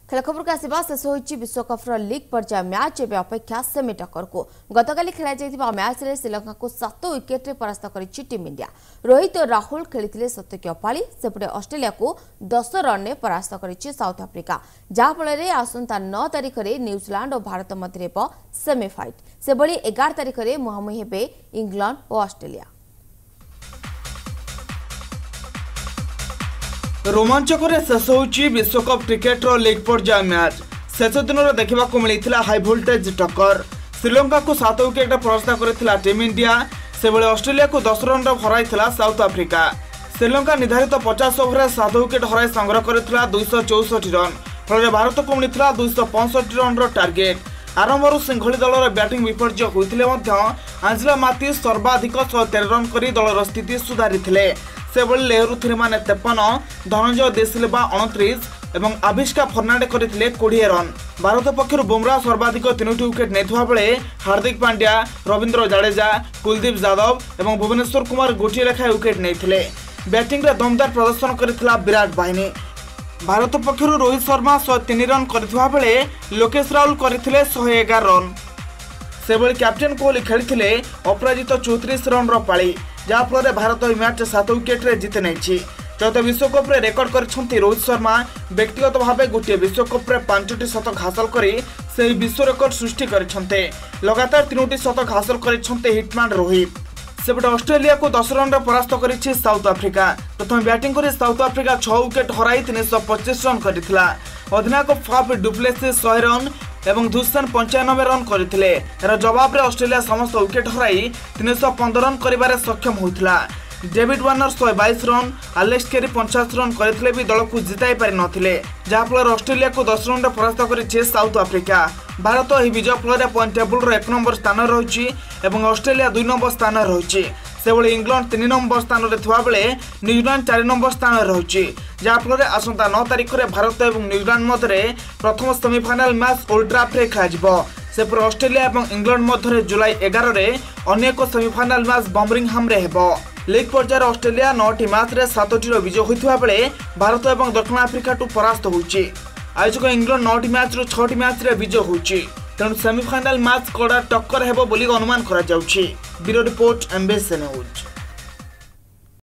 खेल खबर को आसवा शेष हो विश्वकप लीग पर्याय मैच एवं अपेक्षा सेमी टक्कर को गतकाली खेल मैच रे श्रीलंका को 7 विकेट परास्त कर टीम इंडिया। रोहित और राहुल खेली शतकीय पाली सेपटे ऑस्ट्रेलिया को 10 रन में परास्त कर साउथ आफ्रिका जहाँफल आसंता 9 तारिख में न्यूजीलैंड और भारत मध्य सेमी फाइट से 11 तारिख में मुहांमुही हे इंग्लैंड और ऑस्ट्रेलिया। रोमांचक शेष हो विश्वकप क्रिकेट लीग पर्याय मैच शेष दिन देखा मिलता हाई भोल्टेज टक्कर। श्रीलंका को 7 विकेट परास्त कर टीम इंडिया से ऑस्ट्रेलिया को 10 रन हराई साउथ आफ्रिका। श्रीलंका निर्धारित 50 ओवर 7 विकेट हराई संग्रह कर 264 रन फल भारत को मिलता 265 रन टार्गेट। आरंभ सिंघली दलर बैटिंग विपर्य होते आंजिला माथ्यूज सर्वाधिक 113 रन कर दलर स्थिति सुधारी से लेहरू थिरिमाने 53, धनंजय देसिल्वा 29 और आभिष्का फर्नांडे करथिले 20 रन। भारत पक्षर बुमराह सर्वाधिक 3 विकेट नेथुवा बेले हार्दिक पांड्या, रविंद्र जडेजा, कुलदीप यादव और भुवनेश्वर कुमार गोटे लेखाएं विकेट नेथिले। बैटिंग रे दमदार प्रदर्शन करथिला विराट बाहिनी। भारत पक्षर रोहित शर्मा 103 रन करथिवा बेले लोकेश राहुल करथिले 111 रन। सेबळे कैप्टेन कोहली खेलिथिले अपराजित 34 रन पाली जहाँफल भारत मैच 7 विकेट जीति नहीं। चौथ विश्वकप रेकर्ड कर रोहित शर्मा व्यक्तिगत भाव गोटे विश्वकप 5टी शतक हासिल कर विश्व रेकर्ड सृष्टि करते। लगातार 3टी शतक हासिल कर हिटमैन रोहित। सेपटे ऑस्ट्रेलिया को 10 रन परास्त कर साउथ आफ्रिका। प्रथम बैटिंग कर साउथ आफ्रिका 6 विकेट हराई 325 रन करथिला। अधिनायक फाफ डुप्लेसिस 100 रन एवं धुसन 95 रन करथिले। यार जवाब रे ऑस्ट्रेलिया समस्त विकेट हराई 315 रन करिबारे सक्षम होइथिला। David Warner 122 run, Alex Carey 50 run करथिले भी दल को जिताई पारि नथिले जहाँफल ऑस्ट्रेलिया को 10 रन परास्त कर साउथ आफ्रिका। भारत यह विजय फल पॉइंट टेबल 1 नंबर स्थान रही और ऑस्ट्रेलिया 2 नंबर स्थान रही। से इंग्लैंड 3 नंबर स्थान में बेले न्यूजीलैंड 4 नंबर स्थान रही जहाँफल आसंता 9 तारिख में भारत और न्यूजीलैंड मध्य प्रथम सेमीफाइनाल मैच ओल्ड ट्राफर्ड खेल। सेपटे ऑस्ट्रेलिया और इंग्लैंड मध्य जुलाई 11 में अन्य एक सेमीफाइनाल मैच बर्मिंघहाम हो। लीग पर्यायर ऑस्ट्रेलिया 9टी मैच 7टी विजय होता बेले भारत और दक्षिण आफ्रिका परास्त होती। आयोजक इंग्लैंड 9टी मैच 6टी मैच विजय होती। तेणु सेमीफाइनाल मैच कड़ा टक्कर हेबो बोली अनुमान करा जाउछि। Bureau report MBC news.